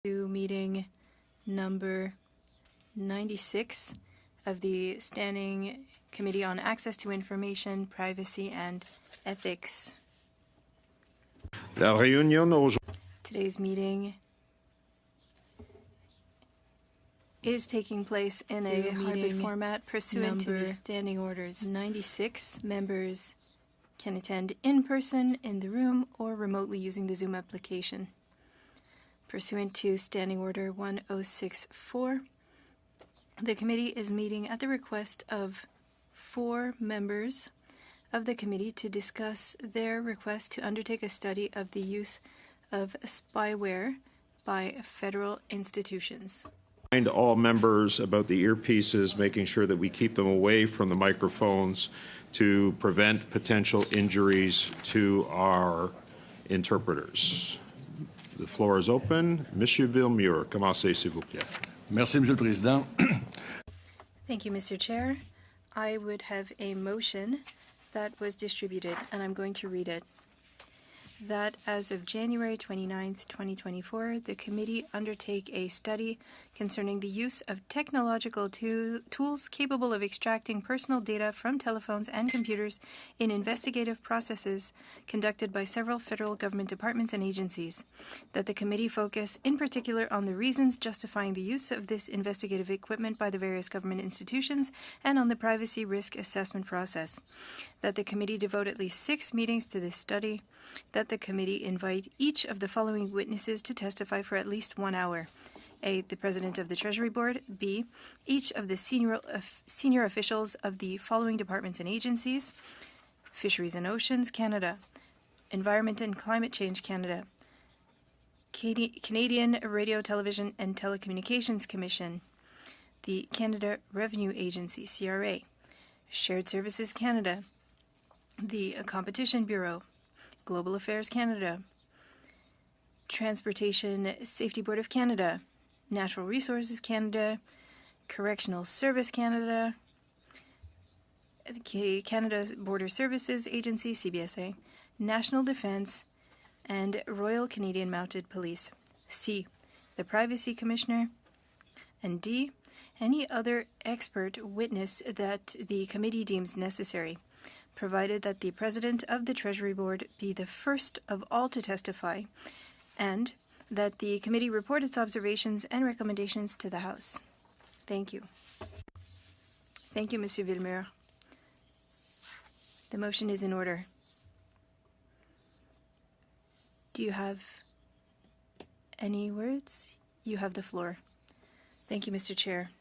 to meeting number 96 of the Standing Committee on Access to Information, Privacy and Ethics. La réunion Today's meeting is taking place in a hybrid format pursuant to the standing orders. 96 members can attend in person in the room or remotely using the Zoom application. Pursuant to Standing Order 1064, the committee is meeting at the request of 4 members of the committee to discuss their request to undertake a study of the use of spyware by federal institutions. Remind all members about the earpieces, making sure that we keep them away from the microphones to prevent potential injuries to our interpreters. The floor is open. Monsieur Villemur, commencez s'il vous plaît. Merci, Monsieur le Président. Thank you, Mr. Chair. I would have a motion that was distributed, and I'm going to read it. That as of January 29th, 2024, the committee undertake a study concerning the use of technological tools capable of extracting personal data from telephones and computers in investigative processes conducted by several federal government departments and agencies. That the committee focus in particular on the reasons justifying the use of this investigative equipment by the various government institutions and on the privacy risk assessment process. That the committee devote at least 6 meetings to this study. That the committee invite each of the following witnesses to testify for at least 1 hour. A. The President of the Treasury Board. B. Each of the senior officials of the following departments and agencies. Fisheries and Oceans Canada. Environment and Climate Change Canada. Canadian Radio, Television and Telecommunications Commission. The Canada Revenue Agency, CRA. Shared Services Canada. The Competition Bureau. Global Affairs Canada, Transportation Safety Board of Canada, Natural Resources Canada, Correctional Service Canada, Canada Border Services Agency, CBSA, National Defence, and Royal Canadian Mounted Police. C. The Privacy Commissioner. And D. Any other expert witness that the committee deems necessary, provided that the President of the Treasury Board be the first of all to testify, and that the committee report its observations and recommendations to the House. Thank you. Thank you, Monsieur Villemur. The motion is in order. Do you have any words? You have the floor. Thank you, Mr. Chair.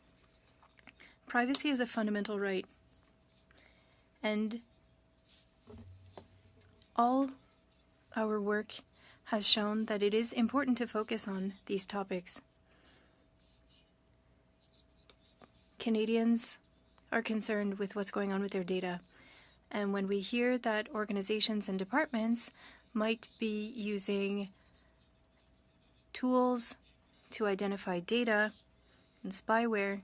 Privacy is a fundamental right, and all our work has shown that it is important to focus on these topics. Canadians are concerned with what's going on with their data, and when we hear that organizations and departments might be using tools to identify data and spyware,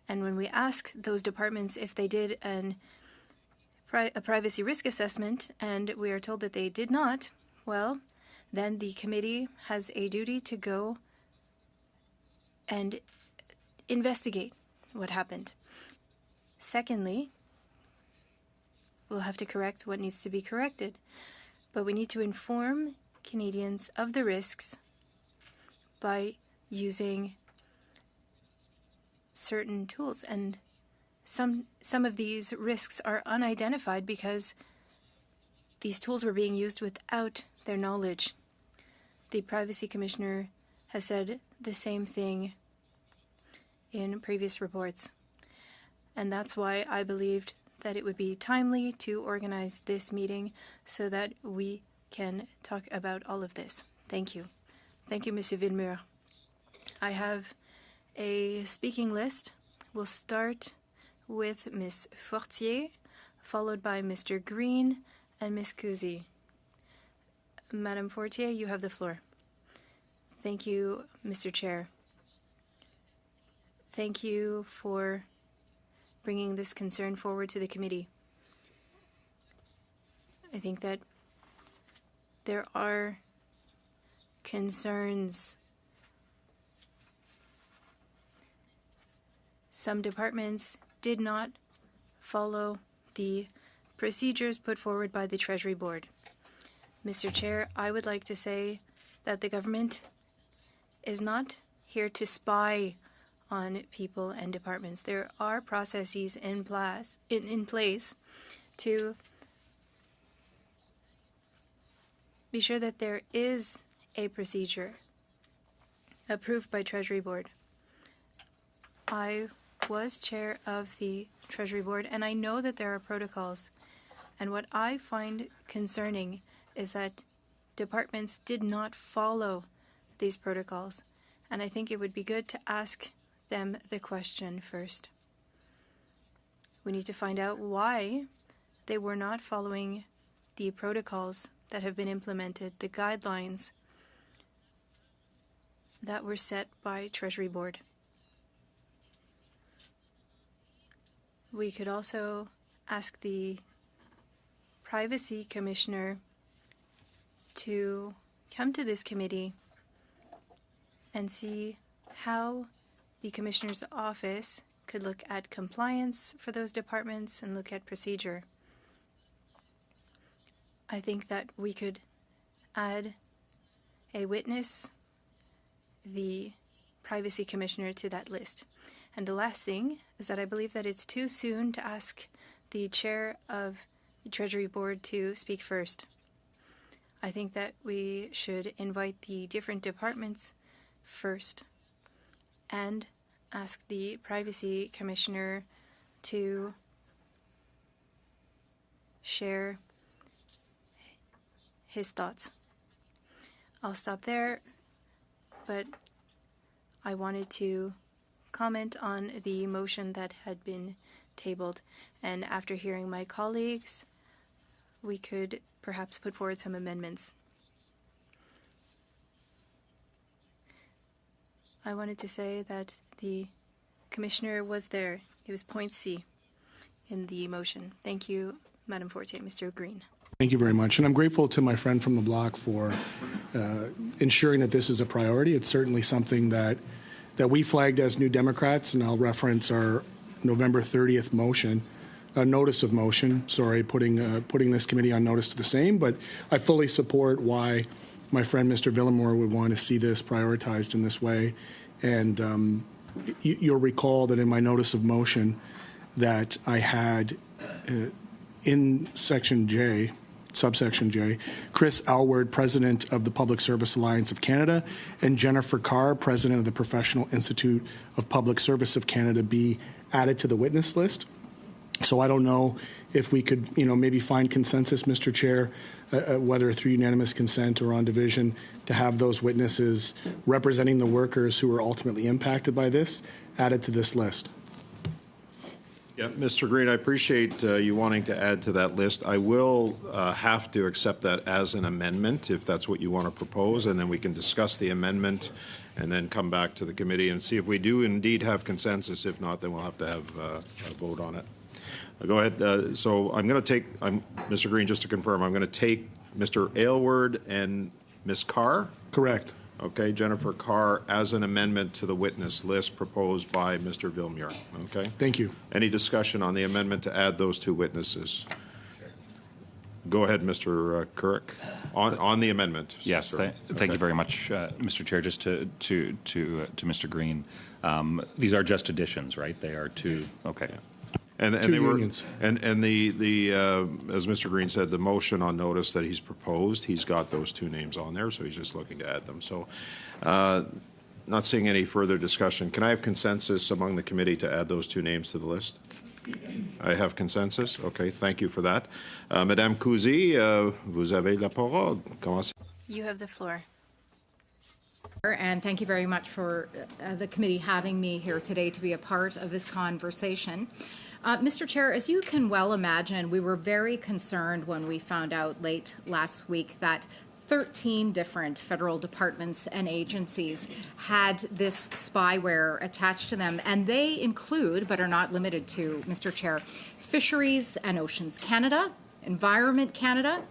and when we ask those departments if they did a privacy risk assessment, and we are told that they did not, well, then the committee has a duty to go and investigate what happened. Secondly, we'll have to correct what needs to be corrected, but we need to inform Canadians of the risks by using certain tools, and some of these risks are unidentified because these tools were being used without their knowledge. The Privacy Commissioner has said the same thing in previous reports, and that's why I believed that it would be timely to organize this meeting so that we can talk about all of this. Thank you. Thank you, Monsieur Villemur. I have a speaking list. We'll start with Ms. Fortier, followed by Mr. Green and Ms. Cousy. Madame Fortier, you have the floor. Thank you, Mr. Chair. Thank you for bringing this concern forward to the committee. I think that there are concerns some departments did not follow the procedures put forward by the Treasury Board. Mr. Chair, I would like to say that the government is not here to spy on people and departments. There are processes in place to be sure that there is a procedure approved by Treasury Board. I was chair of the Treasury Board, and I know that there are protocols. And what I find concerning is that departments did not follow these protocols. And I think it would be good to ask them the question first. We need to find out why they were not following the protocols that have been implemented, the guidelines that were set by Treasury Board. We could also ask the Privacy Commissioner to come to this committee and see how the Commissioner's office could look at compliance for those departments and look at procedure. I think that we could add a witness, the Privacy Commissioner, to that list. And the last thing is that I believe that it's too soon to ask the chair of the Treasury Board to speak first. I think that we should invite the different departments first and ask the Privacy Commissioner to share his thoughts. I'll stop there, but I wanted to comment on the motion that had been tabled, and after hearing my colleagues, we could perhaps put forward some amendments. I wanted to say that the Commissioner was there. It was point C in the motion. Thank you, Madam Fortier. Mr. Green. Thank you very much. And I'm grateful to my friend from the bloc for ensuring that this is a priority. It's certainly something that we flagged as New Democrats, and I'll reference our November 30th motion, notice of motion, putting this committee on notice to the same. But I fully support why my friend Mr. Villamore would want to see this prioritized in this way. And you'll recall that in my notice of motion that I had in section J, subsection J, Chris Alward, President of the Public Service Alliance of Canada, and Jennifer Carr, President of the Professional Institute of Public Service of Canada, be added to the witness list. So I don't know if we could, maybe find consensus, Mr. Chair, whether through unanimous consent or on division, to have those witnesses representing the workers who are ultimately impacted by this added to this list. Yeah, Mr. Green, I appreciate you wanting to add to that list. I will have to accept that as an amendment if that's what you want to propose, and then we can discuss the amendment and then come back to the committee and see if we do indeed have consensus. If not, then we'll have to have a vote on it. Go ahead. So I'm going to take, Mr. Green, just to confirm, I'm going to take Mr. Aylward and Ms. Carr. Correct. Okay, Jennifer Carr as an amendment to the witness list proposed by Mr. Villamore. Okay. Thank you. Any discussion on the amendment to add those two witnesses? Go ahead, Mr. Kurek. On the amendment. Yes, thank you very much, Mr. Chair. Just to Mr. Green, these are just additions, right? They are two. Okay. Yeah. And two they unions. were, and the as Mr. Green said, the motion on notice that he's proposed, he's got those two names on there, so he's just looking to add them. So, not seeing any further discussion. Can I have consensus among the committee to add those two names to the list? I have consensus. Okay, thank you for that. Madame Cousy, vous avez la parole. Commencez. You have the floor. And thank you very much for the committee having me here today to be a part of this conversation. Mr. Chair, as you can well imagine, we were very concerned when we found out late last week that 13 different federal departments and agencies had this spyware attached to them, and they include, but are not limited to, Mr. Chair, Fisheries and Oceans Canada, Environment Canada,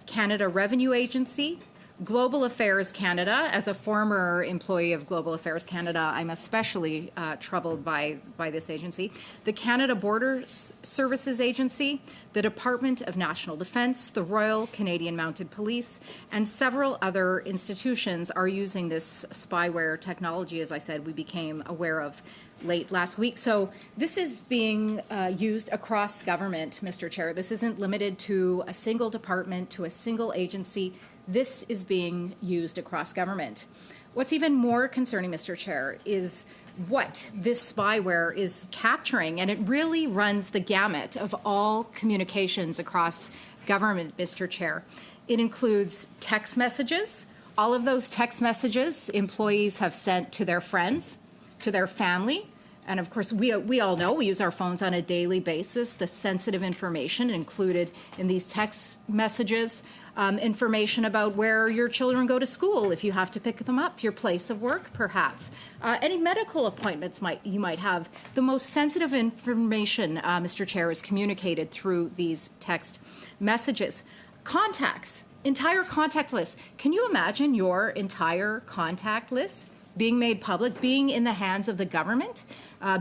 Canada Revenue Agency, Global Affairs Canada. As a former employee of Global Affairs Canada, I'm especially troubled by this agency. The Canada Border Services Agency, the Department of National Defence, the Royal Canadian Mounted Police, and several other institutions are using this spyware technology, as I said, we became aware of late last week. So this is being used across government, Mr. Chair. This isn't limited to a single department, to a single agency. This is being used across government. What's even more concerning, Mr. Chair, is what this spyware is capturing, and it really runs the gamut of all communications across government, Mr. Chair. It includes text messages. All of those text messages employees have sent to their friends, to their family. And of course, we all know we use our phones on a daily basis. The sensitive information included in these text messages, information about where your children go to school, if you have to pick them up, your place of work, perhaps. Any medical appointments you might have. The most sensitive information, Mr. Chair, is communicated through these text messages. Contacts, entire contact lists. Can you imagine your entire contact list being made public, being in the hands of the government,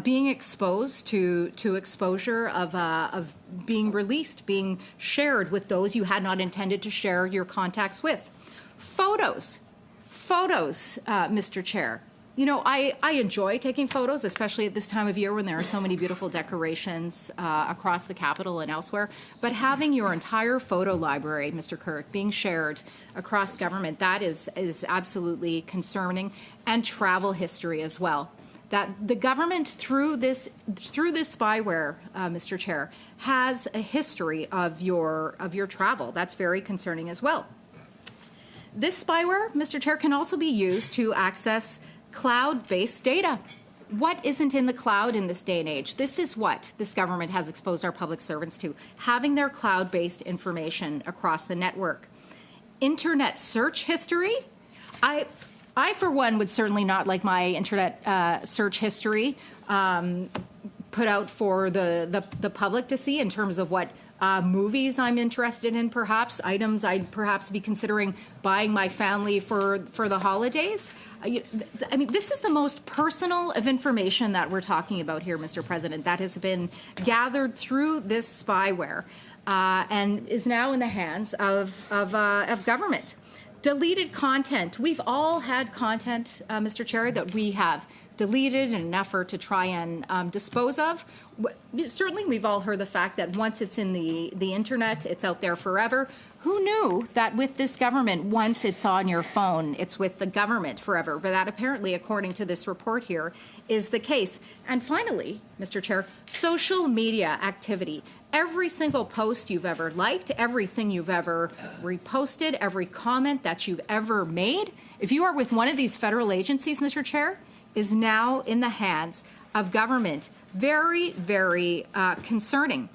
being exposed to exposure of being released, being shared with those you had not intended to share your contacts with? Photos, Mr. Chair. You know, I enjoy taking photos, especially at this time of year when there are so many beautiful decorations across the capital and elsewhere. But having your entire photo library, Mr. Kirk, being shared across government, that is absolutely concerning, and travel history as well. That the government, through this spyware, Mr. Chair, has a history of your travel. That's very concerning as well. This spyware, Mr. Chair, can also be used to access cloud-based data. What isn't in the cloud in this day and age? This is what this government has exposed our public servants to, having their cloud-based information across the network. Internet search history. I, for one, would certainly not like my internet search history put out for the public to see in terms of what movies I'm interested in, perhaps, items I'd perhaps be considering buying my family for the holidays. I mean, this is the most personal of information that we're talking about here, Mr. President, that has been gathered through this spyware and is now in the hands of government. Deleted content. We've all had content, Mr. Chair, that we have deleted in an effort to try and dispose of. Certainly, we've all heard the fact that once it's in the internet, it's out there forever. Who knew that with this government, once it's on your phone, it's with the government forever? But that apparently, according to this report here, is the case. And finally, Mr. Chair, social media activity. Every single post you've ever liked, everything you've ever reposted, every comment that you've ever made, if you are with one of these federal agencies, Mr. Chair, is now in the hands of government. Very, very concerning.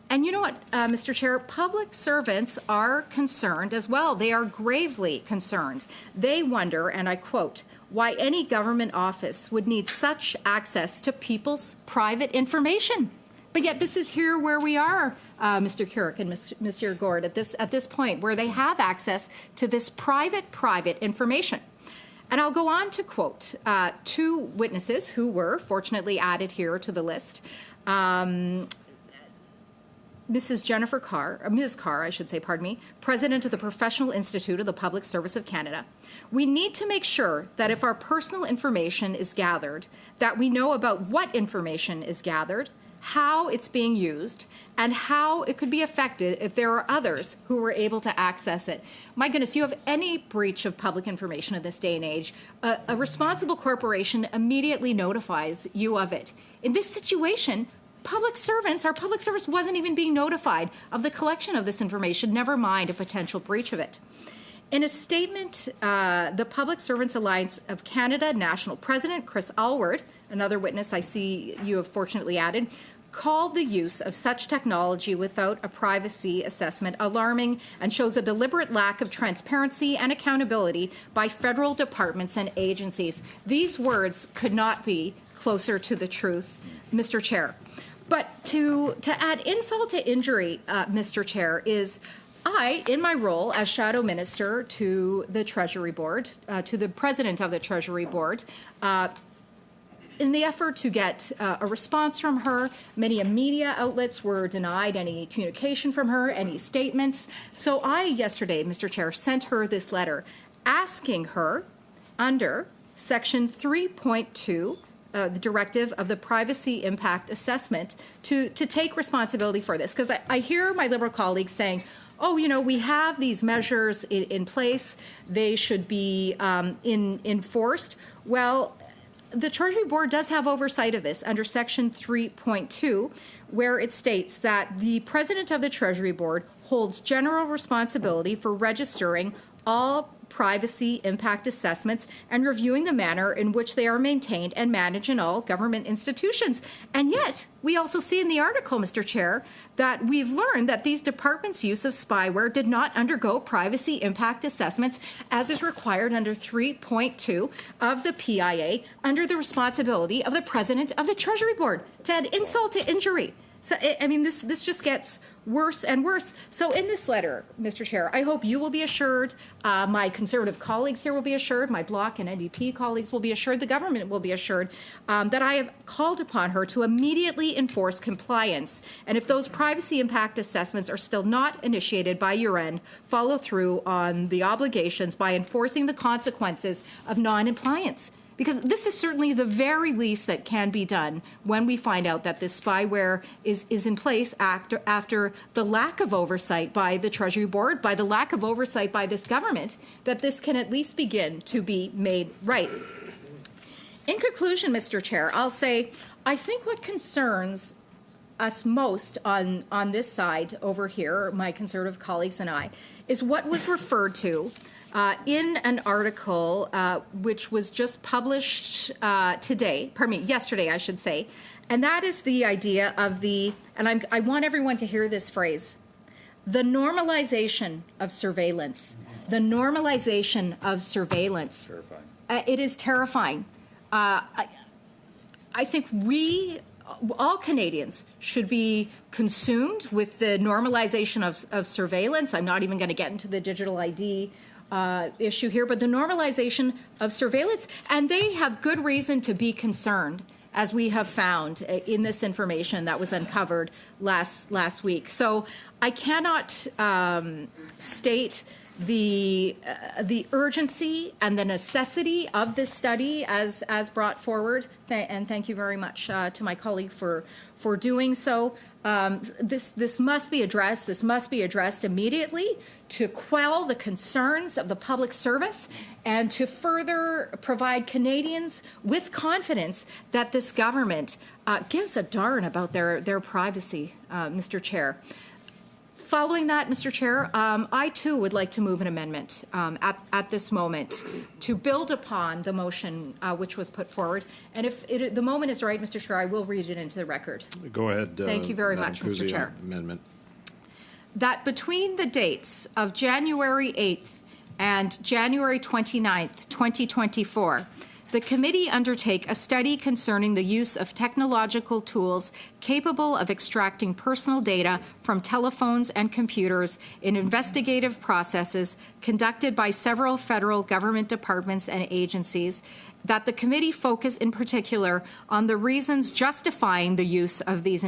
And you know what, Mr. Chair, public servants are concerned as well. They are gravely concerned. They wonder, and I quote, why any government office would need such access to people's private information. But yet this is here where we are, Mr. Kirk and Monsieur Gord, at this point, where they have access to this private information. And I'll go on to quote two witnesses who were fortunately added here to the list. Ms. Carr, I should say, pardon me, President of the Professional Institute of the Public Service of Canada. We need to make sure that if our personal information is gathered, that we know about what information is gathered, how it's being used, and how it could be affected if there are others who were able to access it. My goodness, you have any breach of public information in this day and age, a responsible corporation immediately notifies you of it. In this situation, our public service wasn't even being notified of the collection of this information, never mind a potential breach of it. In a statement, the Public Servants Alliance of Canada National President Chris Alward, another witness I see you have fortunately added, called the use of such technology without a privacy assessment alarming and shows a deliberate lack of transparency and accountability by federal departments and agencies. These words could not be closer to the truth, Mr. Chair. But to add insult to injury, Mr. Chair, is I, in my role as shadow minister to the Treasury Board, to the president of the Treasury Board, in the effort to get a response from her, many media outlets were denied any communication from her, any statements. So I, yesterday, Mr. Chair, sent her this letter asking her, under Section 3.2, the directive of the privacy impact assessment, to take responsibility for this. Because I hear my Liberal colleagues saying, oh, you know, we have these measures in place. They should be enforced. Well, the Treasury Board does have oversight of this under Section 3.2, where it states that the President of the Treasury Board holds general responsibility for registering all privacy impact assessments and reviewing the manner in which they are maintained and managed in all government institutions. And yet, we also see in the article, Mr. Chair, that we've learned that these departments' use of spyware did not undergo privacy impact assessments as is required under 3.2 of the PIA under the responsibility of the President of the Treasury Board, to add insult to injury. So, I mean, this just gets worse and worse. So in this letter, Mr. Chair, I hope you will be assured, my Conservative colleagues here will be assured, my Bloc and NDP colleagues will be assured, the government will be assured that I have called upon her to immediately enforce compliance. And if those privacy impact assessments are still not initiated by your end, follow through on the obligations by enforcing the consequences of non-compliance. Because this is certainly the very least that can be done when we find out that this spyware is in place after the lack of oversight by the Treasury Board, by the lack of oversight by this government, that this can at least begin to be made right. In conclusion, Mr. Chair, I'll say I think what concerns us most on this side over here, my Conservative colleagues and I, is what was referred to in an article which was just published yesterday, I should say, and that is the idea of and I want everyone to hear this phrase, the normalization of surveillance. The normalization of surveillance. Terrifying. It is terrifying. I think all Canadians should be consumed with the normalization of surveillance. I'm not even going to get into the digital ID issue here, but the normalization of surveillance, and they have good reason to be concerned, as we have found in this information that was uncovered last week. So I cannot state the urgency and the necessity of this study as brought forward, and thank you very much to my colleague for doing so. This must be addressed. This must be addressed immediately to quell the concerns of the public service and to further provide Canadians with confidence that this government gives a darn about their privacy, Mr. Chair. Following that, Mr. Chair, I too would like to move an amendment at this moment to build upon the motion which was put forward. And if the moment is right, Mr. Chair, I will read it into the record. Go ahead. Thank you very much, Mr. Chair. Amendment. That between the dates of January 8th and January 29th, 2024, the committee undertake a study concerning the use of technological tools capable of extracting personal data from telephones and computers in investigative processes conducted by several federal government departments and agencies, that the committee focus in particular on the reasons justifying the use of this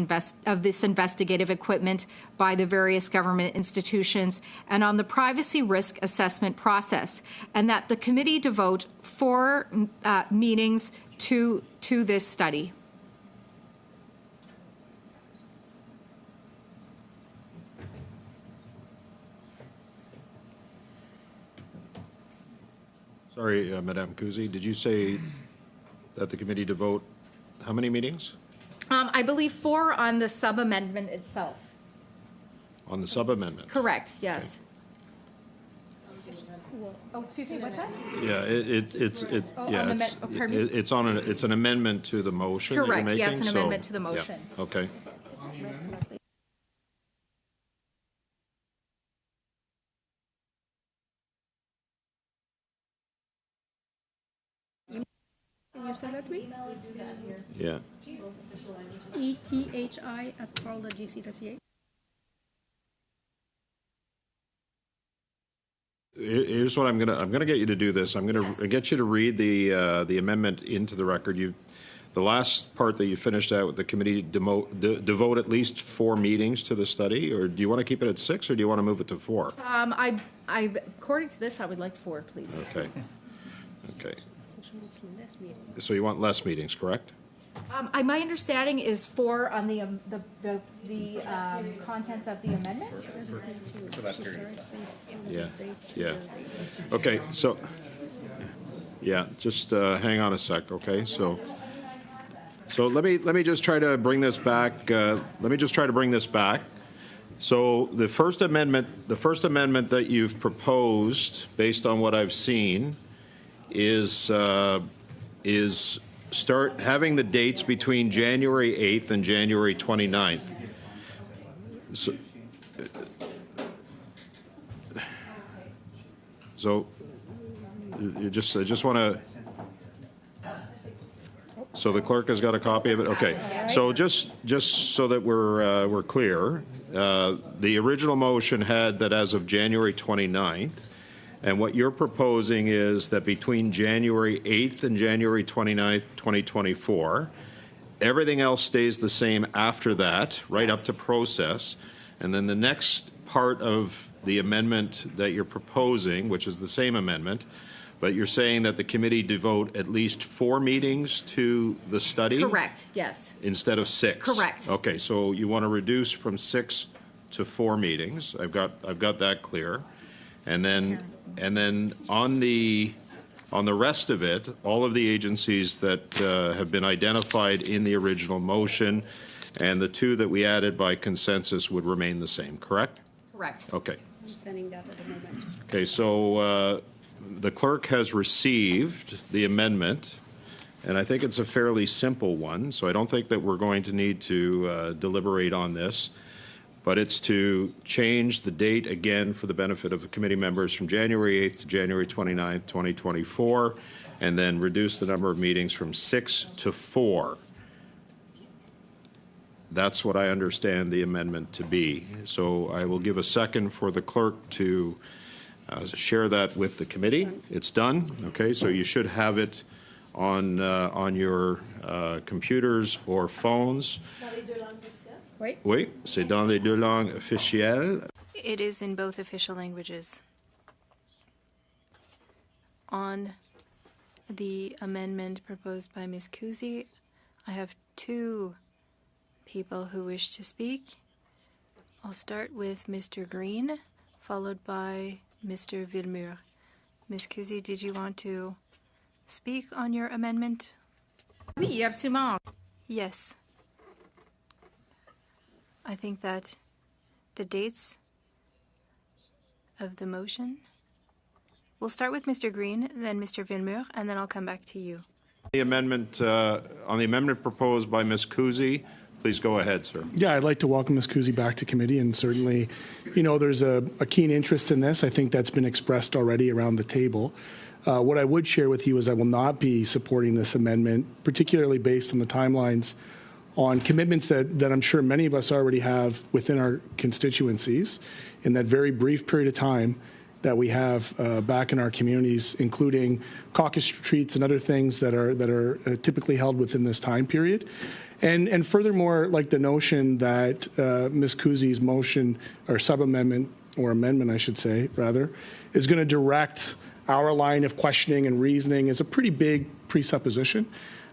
investigative equipment by the various government institutions and on the privacy risk assessment process, and that the committee devote 4 meetings to this study. Sorry, Madame Kuzi, did you say that the committee devote how many meetings? I believe 4 on the sub-amendment itself. On the sub-amendment? Correct, yes. Oh, excuse me, what's that? Yeah, it's an amendment to the motion that you're Correct, making. yes, an amendment to the Yeah, motion. okay. Can you send that to me? Yeah. ETHI@parle.gc.ca. Here's what I'm gonna get you to do this. I'm gonna get you to read the amendment into the record. The last part that you finished out with the committee devote at least 4 meetings to the study, or do you want to keep it at 6, or do you want to move it to 4? According to this, I would like 4, please. Okay. Okay. So she wants less meeting. So you want less meetings, correct? My understanding is 4 on the contents of the amendment. Yeah. Yeah. Okay. So. Yeah. Just hang on a sec. Okay. So let me just try to bring this back. So the first amendment that you've proposed, based on what I've seen, is start having the dates between January 8th and January 29th. So I just want to. So the clerk has got a copy of it? Okay. So just so that we're clear, the original motion had that as of January 29th, and what you're proposing is that between January 8th and January 29th, 2024, everything else stays the same after that, right up to process, and then the next part of the amendment that you're proposing, which is the same amendment, but you're saying that the committee devote at least 4 meetings to the study? Correct, yes. Instead of 6? Correct. Okay, so you want to reduce from 6 to 4 meetings. I've got that clear. And then on the rest of it, all of the agencies that have been identified in the original motion and the 2 that we added by consensus would remain the same, correct? Correct. Okay. I'm sending that at the moment. Okay, so the clerk has received the amendment, and I think it's a fairly simple one, so I don't think that we're going to need to deliberate on this, but it's to change the date again for the benefit of the committee members from January 8th to January 29th, 2024, and then reduce the number of meetings from 6 to 4. That's what I understand the amendment to be. So I will give a second for the clerk to share that with the committee. It's done. Okay, so you should have it on your computers or phones. Oui, c'est dans les 2 langues officielles. It is in both official languages. On the amendment proposed by Ms. Kuzi, I have 2 people who wish to speak. I'll start with Mr. Green, followed by Mr. Villemur. Ms. Kuzi, did you want to speak on your amendment? Oui, absolument. Yes. I think that the dates of the motion. We'll start with Mr. Green, then Mr. Villemur, and then I'll come back to you. The amendment, on the amendment proposed by Ms. Kuzi, please go ahead, sir. Yeah, I'd like to welcome Ms. Kuzi back to committee, and certainly, there's a keen interest in this. I think that's been expressed already around the table. What I would share with you is I will not be supporting this amendment, particularly based on the timelines on commitments that I'm sure many of us already have within our constituencies in that very brief period of time that we have back in our communities, including caucus retreats and other things that are typically held within this time period. And furthermore, like the notion that Ms. Kuzi's motion or sub-amendment, or amendment I should say, rather, is going to direct our line of questioning and reasoning is a pretty big presupposition.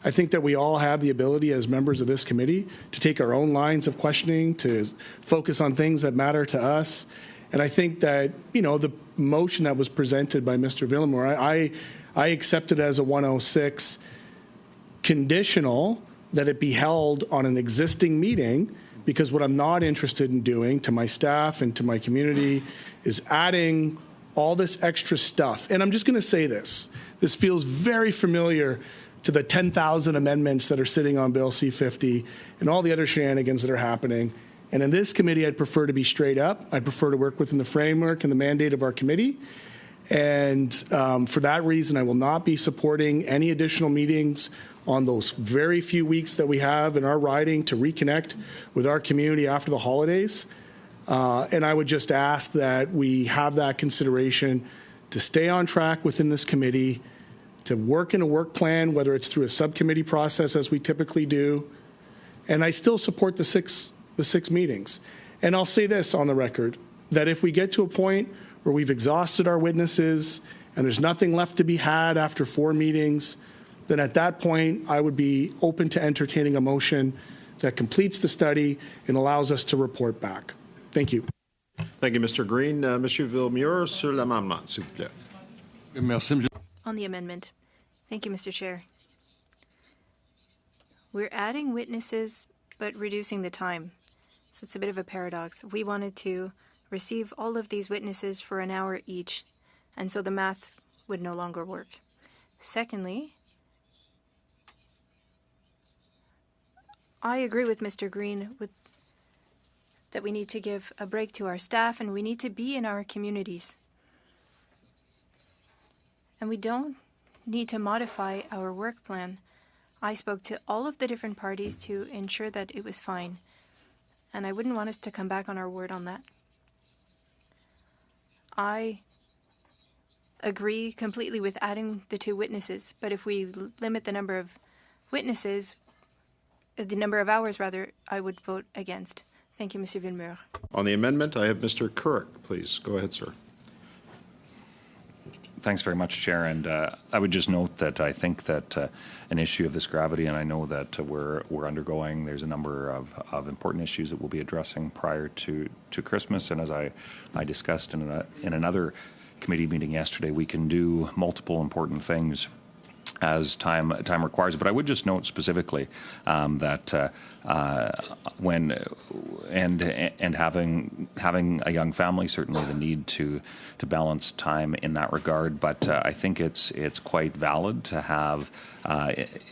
I think that we all have the ability as members of this committee to take our own lines of questioning, to focus on things that matter to us. And I think that, the motion that was presented by Mr. Villemur, I accept it as a 106 conditional that it be held on an existing meeting, because what I'm not interested in doing to my staff and to my community is adding all this extra stuff. And I'm just going to say this. This feels very familiar to the 10,000 amendments that are sitting on Bill C-50 and all the other shenanigans that are happening. And in this committee, I'd prefer to be straight up. I'd prefer to work within the framework and the mandate of our committee. And for that reason, I will not be supporting any additional meetings on those very few weeks that we have in our riding to reconnect with our community after the holidays. And I would just ask that we have that consideration to stay on track within this committee, to work in a work plan, whether it's through a subcommittee process as we typically do. And I still support the six meetings. And I'll say this on the record, that if we get to a point where we've exhausted our witnesses and there's nothing left to be had after 4 meetings, then at that point, I would be open to entertaining a motion that completes the study and allows us to report back. Thank you. Thank you, Mr. Green. Monsieur Villemure, sur l'amendement, s'il vous plaît. Merci, On the amendment. Thank you, Mr. Chair. We're adding witnesses but reducing the time. So it's a bit of a paradox. We wanted to receive all of these witnesses for an hour each, and so the math would no longer work. Secondly, I agree with Mr. Green that we need to give a break to our staff and we need to be in our communities. And we don't need to modify our work plan. I spoke to all of the different parties to ensure that it was fine. And I wouldn't want us to come back on our word on that. I agree completely with adding the 2 witnesses, but if we limit the number of witnesses, the number of hours rather, I would vote against. Thank you, Monsieur Villemure. On the amendment, I have Mr. Kurek. Please, go ahead, sir. Thanks very much, Chair. And I would just note that I think that an issue of this gravity, and I know that we're undergoing, there's a number of important issues that we'll be addressing prior to Christmas. And as I discussed in another committee meeting yesterday, we can do multiple important things as time requires. But I would just note specifically that when having a young family, certainly the need to balance time in that regard. But I think it's quite valid to have,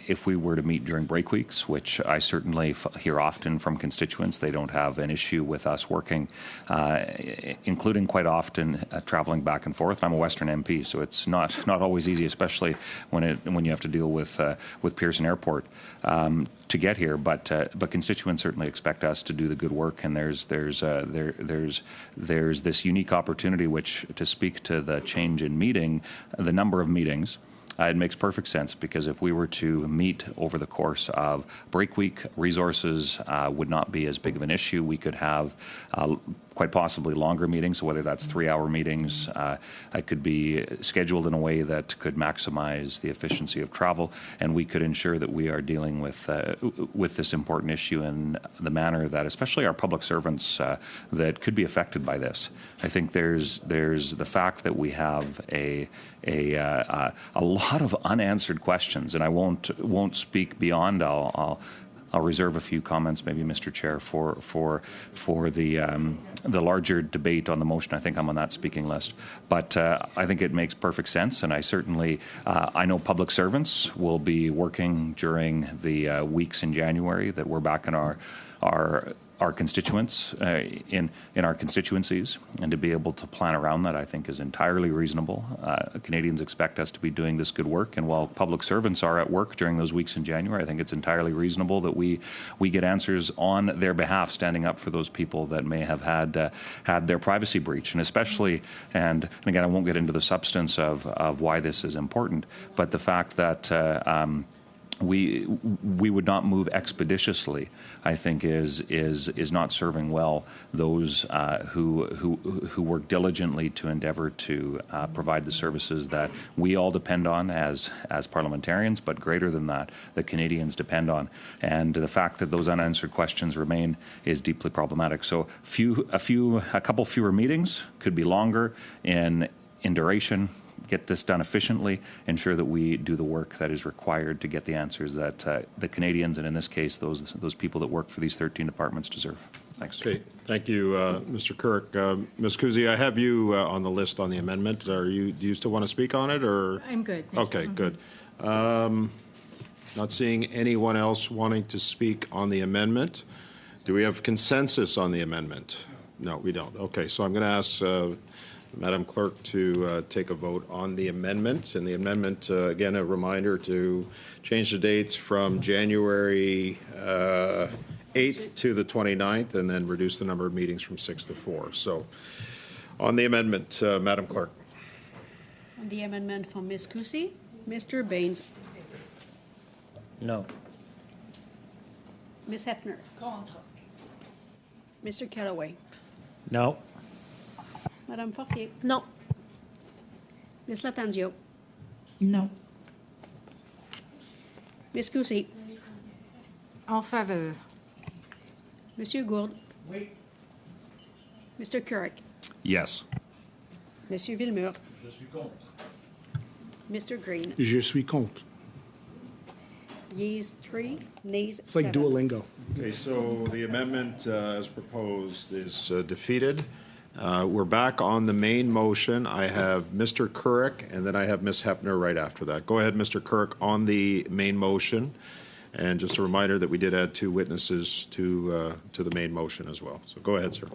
if we were to meet during break weeks, which I certainly hear often from constituents, they don't have an issue with us working, including quite often traveling back and forth. I'm a Western MP, so it's not always easy, especially when you have to deal with Pearson Airport to get here. But constituents certainly expect us to do the good work, and there's this unique opportunity, which, to speak to the change in the number of meetings. It makes perfect sense, because if we were to meet over the course of break week, resources would not be as big of an issue. We could have quite possibly longer meetings, so whether that's 3-hour meetings, it could be scheduled in a way that could maximize the efficiency of travel, and we could ensure that we are dealing with this important issue in the manner that, especially our public servants that could be affected by this. I think there's the fact that we have a lot of unanswered questions, and I won't speak beyond. I'll reserve a few comments, maybe, Mr. Chair, for the larger debate on the motion. I think I'm on that speaking list. But I think it makes perfect sense, and I certainly I know public servants will be working during the weeks in January that we're back in our constituents in our constituencies, and to be able to plan around that, I think, is entirely reasonable. Canadians expect us to be doing this good work, and while public servants are at work during those weeks in January, I think it's entirely reasonable that we get answers on their behalf, standing up for those people that may have had their privacy breached, and especially, and again, I won't get into the substance of why this is important, but the fact that we would not move expeditiously, I think, is not serving well those who work diligently to endeavour to provide the services that we all depend on as parliamentarians, but greater than that, the Canadians depend on. And the fact that those unanswered questions remain is deeply problematic. So a couple fewer meetings, could be longer in duration. Get this done efficiently, ensure that we do the work that is required to get the answers that the Canadians, and in this case, those people that work for these 13 departments, deserve. Thanks. Okay, thank you, Mr. Kirk. Ms. Kuzi, I have you on the list on the amendment. Do you still want to speak on it, or? I'm good. Okay, good. Not seeing anyone else wanting to speak on the amendment. Do we have consensus on the amendment? No, we don't. Okay, so I'm going to ask Madam Clerk to take a vote on the amendment. And the amendment, again, a reminder to change the dates from January 8th to the 29th, and then reduce the number of meetings from 6 to 4. So on the amendment, Madam Clerk. On the amendment from Ms. Cusi, Mr. Baines, No. Ms. Hefner. Mr. Callaway, No. Madame Fortier, No. Ms. Latanzio, No. Ms. Cusi, En faveur. Monsieur Gourde. Mr. Couric, Yes. Monsieur Villemur. Mr. Green. Je suis contre. Yeas 3, nays 7. It's like Duolingo. Okay, so the amendment as proposed is defeated. We're back on the main motion. I have Mr. Couric, and then I have Ms. Hepner right after that. Go ahead, Mr. Couric, on the main motion. And just a reminder that we did add 2 witnesses to the main motion as well. So go ahead, sir.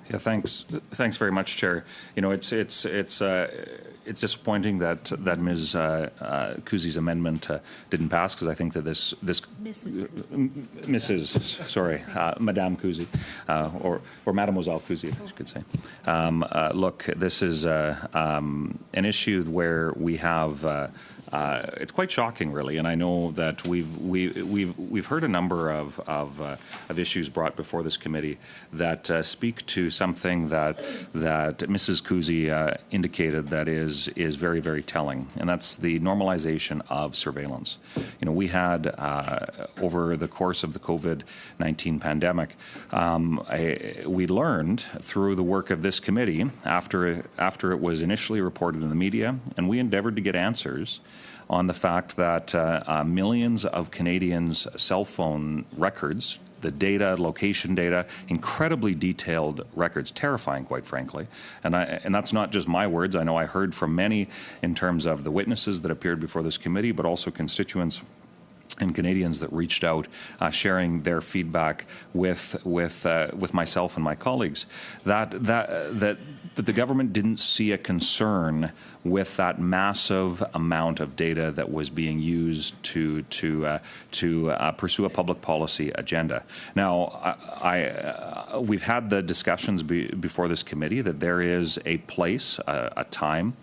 Yeah, thanks. Thanks very much, Chair. You know, it's disappointing that Ms. Cusi's amendment didn't pass, because I think that this Mrs. Sorry, Madame Cusi, or Mademoiselle Cusi, I could say. Look, this is an issue where we have. It's quite shocking, really, and I know that we've heard a number of issues brought before this committee that speak to something that Mrs. Cusi indicated that is very, very telling, and that's the normalization of surveillance. You know, we had over the course of the COVID-19 pandemic, we learned through the work of this committee after it was initially reported in the media, and we endeavored to get answers on the fact that millions of Canadians' cell phone records, the data, location data, incredibly detailed records, terrifying, quite frankly. And that's not just my words. I know I heard from many in terms of the witnesses that appeared before this committee, but also constituents and Canadians that reached out, sharing their feedback with myself and my colleagues, that the government didn't see a concern with that massive amount of data that was being used to pursue a public policy agenda. Now, we've had the discussions before this committee that there is a place, a time,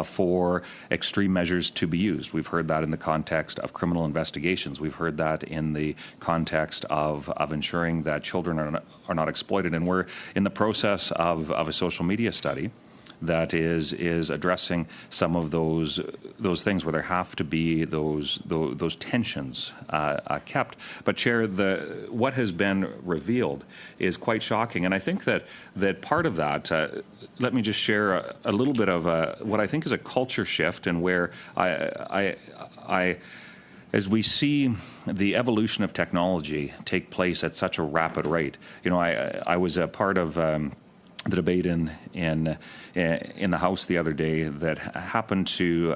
for extreme measures to be used. We've heard that in the context of criminal investigations. We've heard that in the context of ensuring that children are not exploited. And we're in the process of a social media study that is addressing some of those things where there have to be those tensions kept. But Chair, what has been revealed is quite shocking, and I think that part of that. Let me just share a little bit of what I think is a culture shift, and where I as we see the evolution of technology take place at such a rapid rate. You know, I was a part of the debate in the House the other day that happened to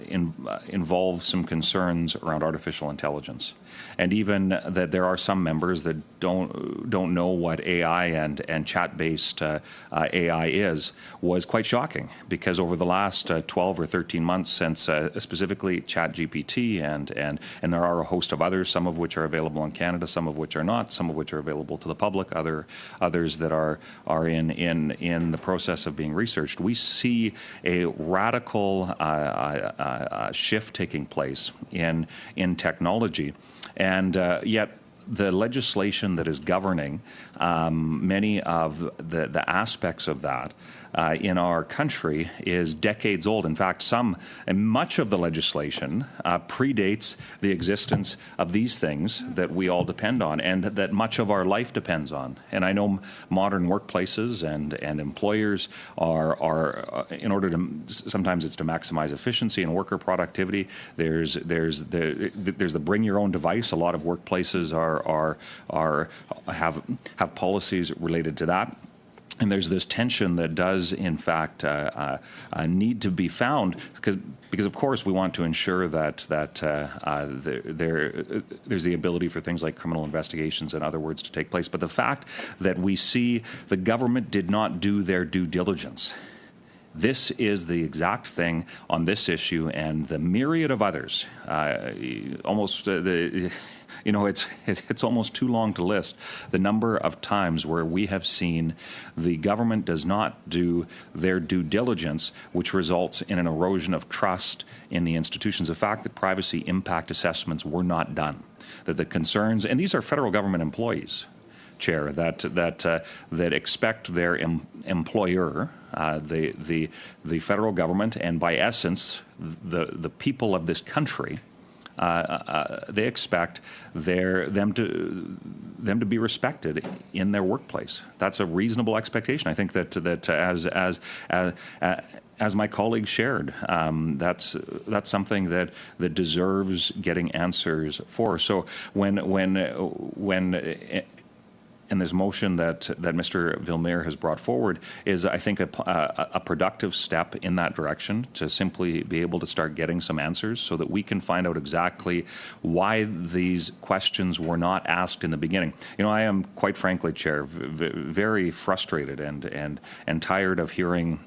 involve some concerns around artificial intelligence, and even that there are some members that don't know what AI and chat-based AI was quite shocking, because over the last 12 or 13 months since specifically ChatGPT and there are a host of others, some of which are available in Canada, some of which are not, some of which are available to the public, others that are in the process of being researched. We see a radical shift taking place in technology, and yet the legislation that is governing many of the aspects of that in our country is decades old. In fact, much of the legislation predates the existence of these things that we all depend on, and that much of our life depends on. And I know modern workplaces and employers are in order to, sometimes it's to maximize efficiency and worker productivity. There's the bring your own device. A lot of workplaces have policies related to that. And there's this tension that does, in fact, need to be found, because of course, we want to ensure that there's the ability for things like criminal investigations, in other words, to take place. But the fact that we see the government did not do their due diligence. This is the exact thing on this issue and the myriad of others. You know, it's almost too long to list the number of times where we have seen the government does not do their due diligence, which results in an erosion of trust in the institutions. The fact that privacy impact assessments were not done, that the concerns, and these are federal government employees, Chair, that expect their employer, the federal government, and by essence the people of this country, they expect them to be respected in their workplace. That's a reasonable expectation. I think that as my colleague shared, that's something that deserves getting answers for. So when and this motion that Mr. Villemere has brought forward is, I think, a productive step in that direction to simply be able to start getting some answers so that we can find out exactly why these questions were not asked in the beginning. You know, I am, quite frankly, Chair, very frustrated and tired of hearing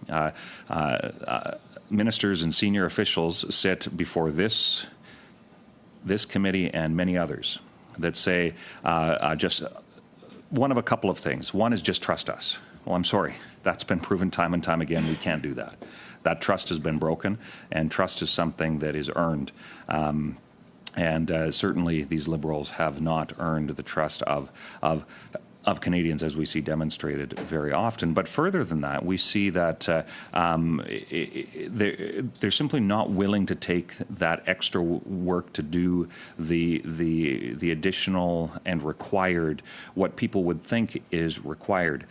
ministers and senior officials sit before this committee and many others that say just one of a couple of things. One is just trust us. Well, I'm sorry. That's been proven time and time again. We can't do that. That trust has been broken, and trust is something that is earned. Certainly these Liberals have not earned the trust of Canadians, as we see demonstrated very often. But further than that, we see that they're simply not willing to take that extra work to do the additional and required, what people would think is required.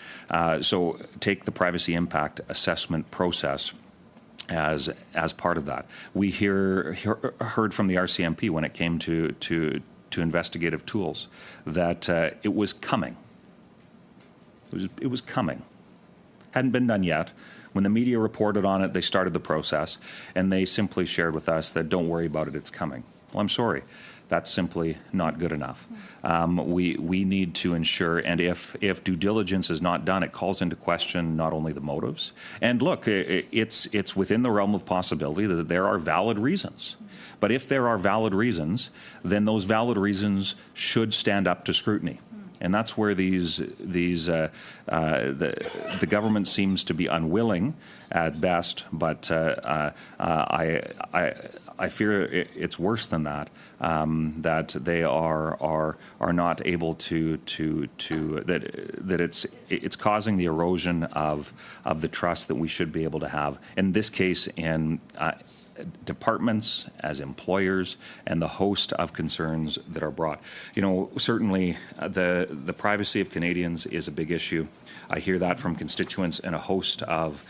So take the privacy impact assessment process as part of that. We heard from the RCMP when it came to investigative tools that it was coming. It was coming. Hadn't been done yet. When the media reported on it, they started the process, and they simply shared with us that don't worry about it, it's coming. Well, I'm sorry. That's simply not good enough. We need to ensure, and if due diligence is not done, it calls into question not only the motives. And look, it's within the realm of possibility that there are valid reasons. But if there are valid reasons, then those valid reasons should stand up to scrutiny. And that's where the government seems to be unwilling at best, but I fear it's worse than that. That they are not able to that it's causing the erosion of the trust that we should be able to have. In this case, in departments, as employers, and the host of concerns that are brought. You know, certainly the privacy of Canadians is a big issue. I hear that from constituents and a host of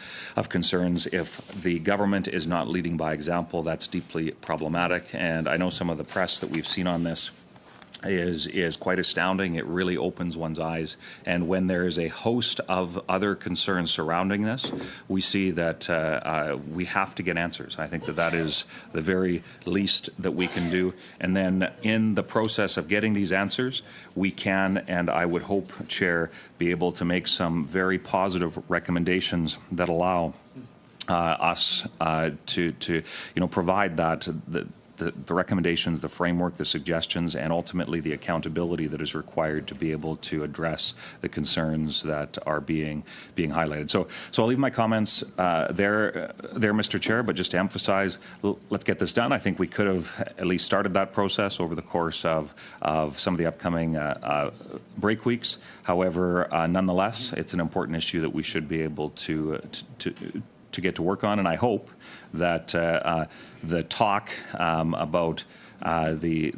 concerns. If the government is not leading by example, that's deeply problematic. And I know some of the press that we've seen on this is quite astounding. It really opens one's eyes. And when there is a host of other concerns surrounding this, we see that we have to get answers. I think that is the very least that we can do. And then in the process of getting these answers, we can, and I would hope, Chair, be able to make some very positive recommendations that allow us to provide the recommendations, the framework, the suggestions, and ultimately the accountability that is required to be able to address the concerns that are being highlighted. So I'll leave my comments there, Mr. Chair, but just to emphasize, let's get this done. I think we could have at least started that process over the course of some of the upcoming break weeks. However, nonetheless, it's an important issue that we should be able to get to work on, and I hope that the talk about the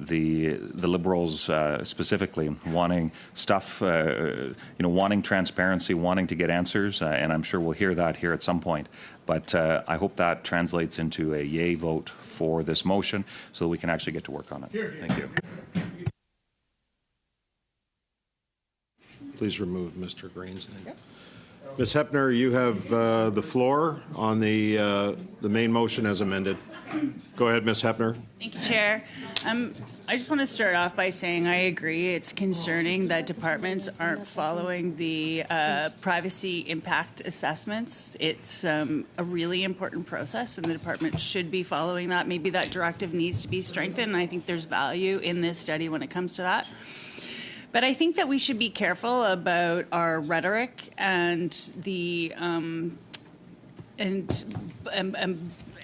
Liberals specifically wanting stuff, wanting transparency, wanting to get answers, and I'm sure we'll hear that here at some point. But I hope that translates into a yay vote for this motion so that we can actually get to work on it. Thank you. Please remove Mr. Green's name. Ms. Hepner, you have the floor on the main motion as amended. Go ahead, Ms. Hepner. Thank you, Chair. I just want to start off by saying I agree it's concerning that departments aren't following the privacy impact assessments. It's a really important process, and the department should be following that. Maybe that directive needs to be strengthened, and I think there's value in this study when it comes to that. But I think that we should be careful about our rhetoric and the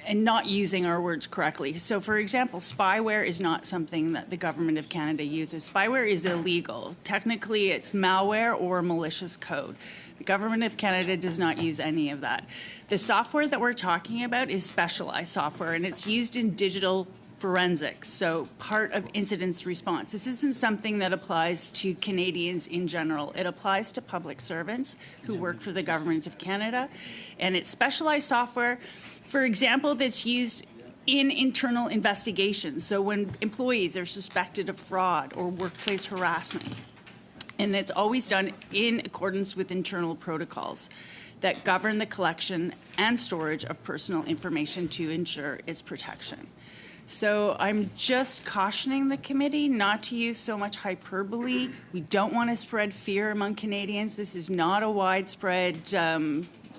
and not using our words correctly. So, for example, spyware is not something that the Government of Canada uses. Spyware is illegal. Technically, it's malware or malicious code. The Government of Canada does not use any of that. The software that we're talking about is specialized software, and it's used in digital forensics, so part of incident response. This isn't something that applies to Canadians in general. It applies to public servants who work for the Government of Canada, and it's specialized software, for example, that's used in internal investigations. So when employees are suspected of fraud or workplace harassment, and it's always done in accordance with internal protocols that govern the collection and storage of personal information to ensure its protection. So I'm just cautioning the committee not to use so much hyperbole. We don't want to spread fear among Canadians. This is not a widespread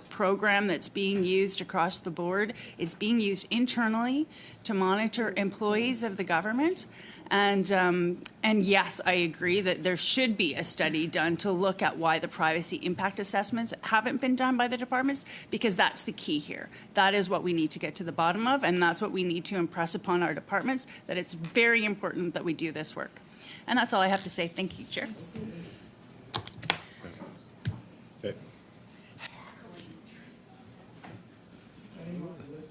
program that's being used across the board. It's being used internally to monitor employees of the government. And yes, I agree that there should be a study done to look at why the privacy impact assessments haven't been done by the departments, because that's the key here. That is what we need to get to the bottom of, and that's what we need to impress upon our departments, that it's very important that we do this work. And that's all I have to say. Thank you, Chair. Okay.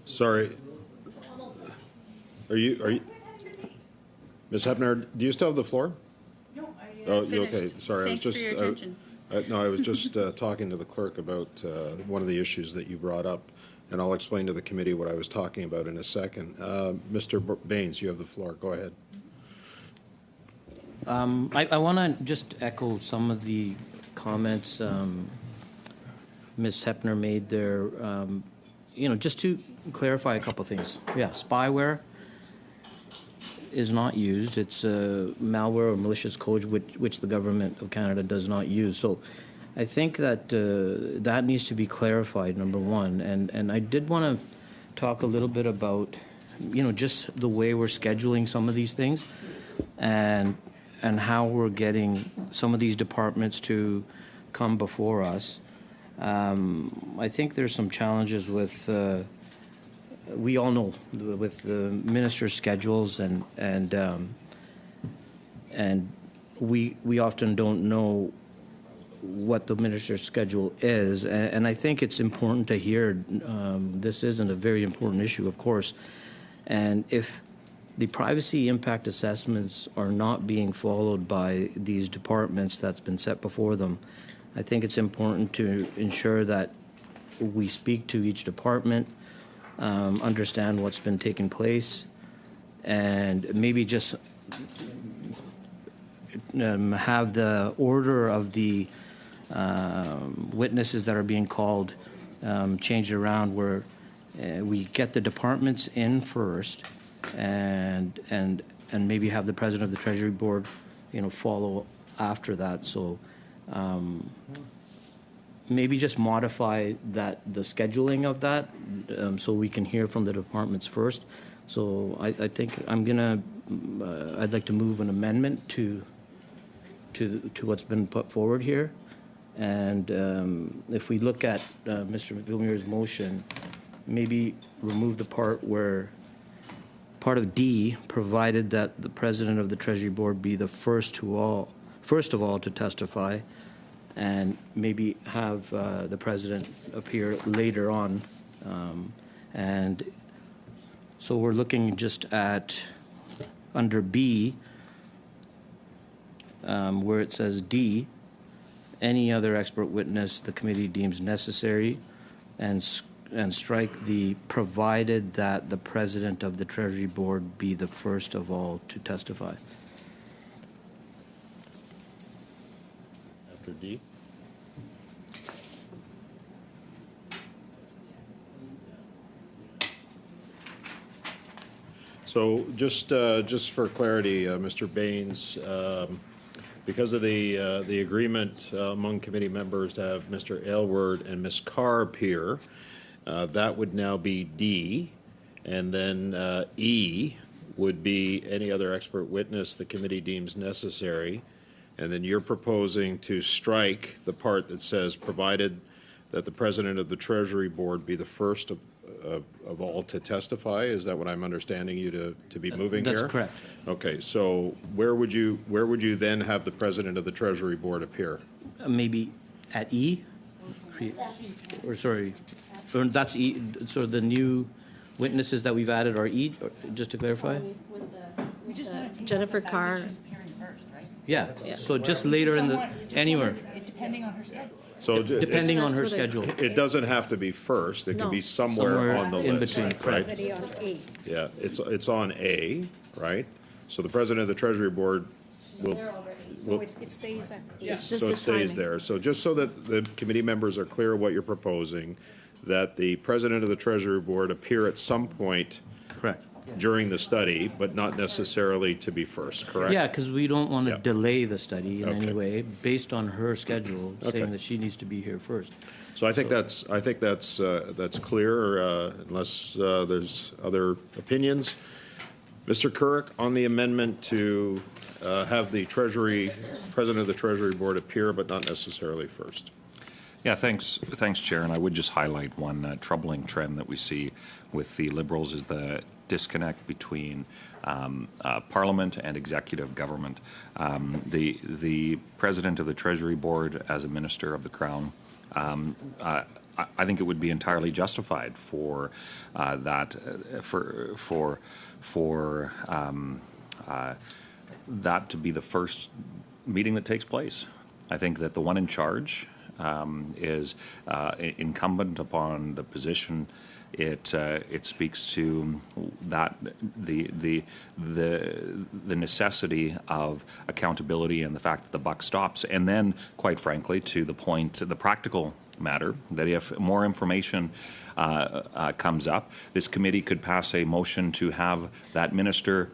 Sorry. Are you? Ms. Hepner, do you still have the floor? No, Oh, finished. okay. Sorry, Thanks I was just. for your attention. No, I was just talking to the clerk about one of the issues that you brought up, and I'll explain to the committee what I was talking about in a second. Mr. Baines, you have the floor. Go ahead. I want to just echo some of the comments Ms. Hepner made there. Just to clarify a couple things. Yeah, spyware is not used. It's malware or malicious code which the Government of Canada does not use. So I think that that needs to be clarified, number one. And I did want to talk a little bit about, just the way we're scheduling some of these things and how we're getting some of these departments to come before us. I think there's some challenges with we all know with the minister's schedules and we often don't know what the minister's schedule is, and I think it's important to hear this isn't a very important issue, of course, and if the privacy impact assessments are not being followed by these departments that's been set before them, I think it's important to ensure that we speak to each department, understand what's been taking place, and maybe just have the order of the witnesses that are being called changed around, where we get the departments in first, and maybe have the president of the Treasury Board, follow after that. So. Maybe just modify the scheduling of that so we can hear from the departments first. So I think I'd like to move an amendment to what's been put forward here. And if we look at Mr. Vilmuir's motion, maybe remove the part of D, provided that the president of the Treasury Board be the first of all to testify, and maybe have the president appear later on. And so we're looking just at under B, where it says D, any other expert witness the committee deems necessary, and strike the provided that the president of the Treasury Board be the first of all to testify. After D? So just for clarity, Mr. Baines, because of the agreement among committee members to have Mr. Aylward and Ms. Carr appear, that would now be D, and then E would be any other expert witness the committee deems necessary. And then you're proposing to strike the part that says, provided that the president of the Treasury Board be the first of all to testify. Is that what I'm understanding you to be moving here? That's correct. Okay, so where would you then have the president of the Treasury Board appear? Maybe at E? Or sorry, or that's E, so the new witnesses that we've added are E, just to clarify? Jennifer Carr. Yeah, so just later in the, anywhere, Depending on her schedule. So depending on her That's what I- schedule. it doesn't have to be first, it can No. be somewhere on the in list. between, right? Already on A. Yeah, it's on A, right? So the president of the Treasury Board will, So it stays at A. It's just so the it stays timing. there. So just so that the committee members are clear what you're proposing, that the president of the Treasury Board appear at some point Correct. during the study, but not necessarily to be first, correct? Yeah, because we don't want to Yeah. delay the study in Okay. any way, based on her schedule, Okay. saying that she needs to be here first. So I think that's clear, unless there's other opinions. Mr. Couric, on the amendment to have the president of the Treasury Board appear, but not necessarily first. Yeah, thanks, Chair. And I would just highlight one troubling trend that we see with the Liberals is the disconnect between Parliament and executive government. The President of the Treasury Board, as a Minister of the Crown, I think it would be entirely justified for that that to be the first meeting that takes place. I think that the one in charge is incumbent upon the position. It speaks to that the necessity of accountability and the fact that the buck stops, and then, quite frankly, to the point, the practical matter that if more information comes up, this committee could pass a motion to have that minister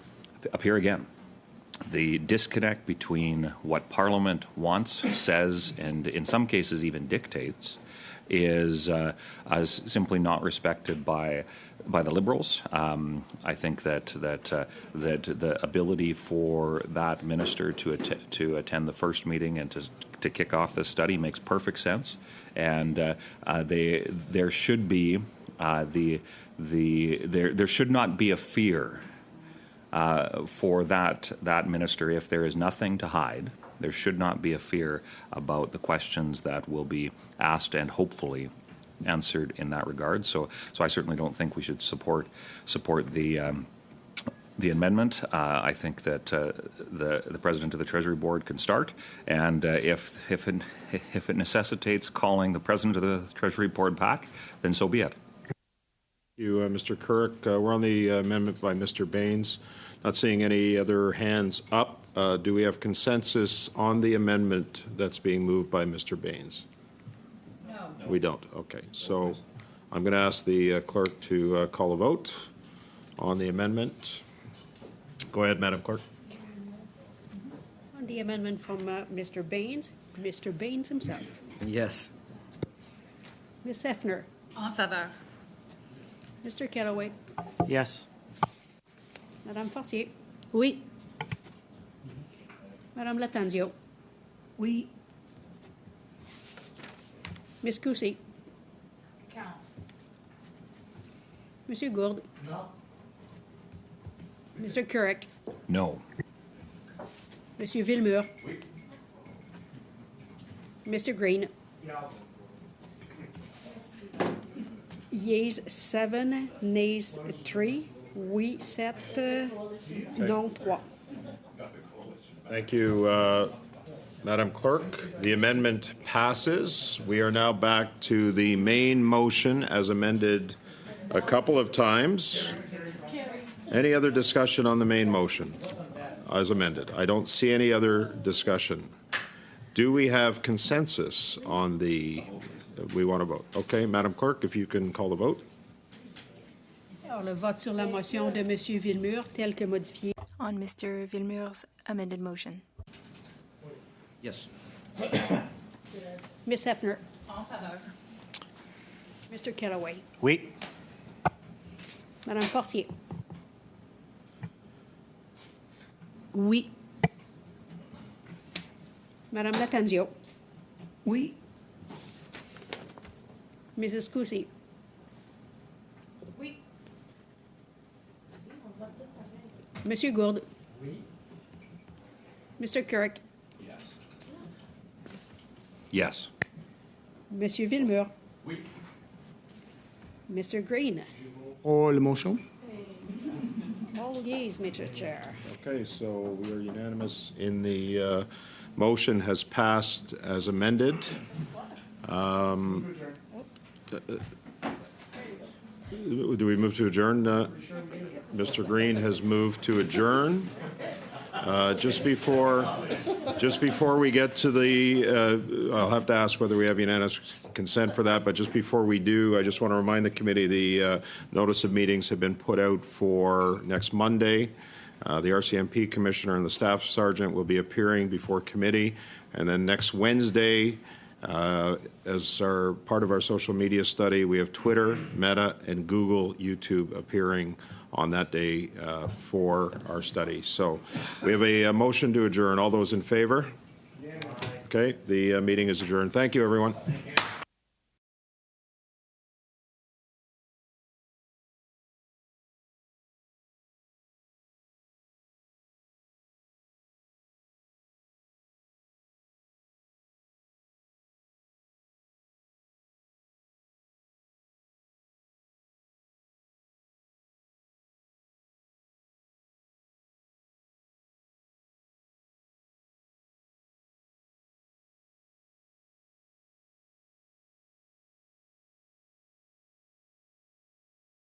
appear again. The disconnect between what Parliament wants, says, and in some cases even dictates, is simply not respected by the Liberals. I think that the ability for that minister to attend the first meeting and to kick off the study makes perfect sense, and there should be there should not be a fear for that minister. If there is nothing to hide, there should not be a fear about the questions that will be asked and hopefully answered in that regard. So I certainly don't think we should support the amendment. I think that the president of the Treasury Board can start, and if it necessitates calling the president of the Treasury Board back, then so be it. Thank you, Mr. Couric. We're on the amendment by Mr. Baines. Not seeing any other hands up. Do we have consensus on the amendment that's being moved by Mr. Baines? No. We don't. Okay. So I'm going to ask the clerk to call a vote on the amendment. Go ahead, Madam Clerk. On the amendment from Mr. Baines himself. Yes. Ms. Hefner. En faveur. Mr. Kellaway. Yes. Madame Fortier. Oui. Madame Latanzio. Oui. Ms. Coucy. Monsieur Gourde. No. Mr. Couric. No. Monsieur Villemur. Mr. Green. Yeas 7, nays 3, oui 7, non 3. Thank you, Madam Clerk. The amendment passes. We are now back to the main motion as amended a couple of times. Any other discussion on the main motion as amended? I don't see any other discussion. Do we have consensus on we want to vote? Okay, Madam Clerk, if you can call the vote. Alors, le vote sur la motion de M. Villemur, tel que modifié. On Mr. Villemur's amended motion. Yes. Ms. Hefner. Mr. Kellaway. Oui. Madame Fortier. Oui. Madame Latanzio. Oui. Mrs. Coucy. Oui. Monsieur Gourde. Mr. Kirk. Yes. Monsieur Villemur. Mr. Green. Oh, le motion? All yeas, Mr. Chair. Okay, so we are unanimous in the motion has passed as amended. Do we move to adjourn? Mr. Green has moved to adjourn. Just before we get to the, I'll have to ask whether we have unanimous consent for that, but just before we do, I just want to remind the committee the notice of meetings have been put out for next Monday. The RCMP Commissioner and the Staff Sergeant will be appearing before committee. And then next Wednesday, as our part of our social media study, we have Twitter, Meta, and Google, YouTube appearing on that day for our study. So we have a motion to adjourn. All those in favor? Okay, the meeting is adjourned. Thank you, everyone.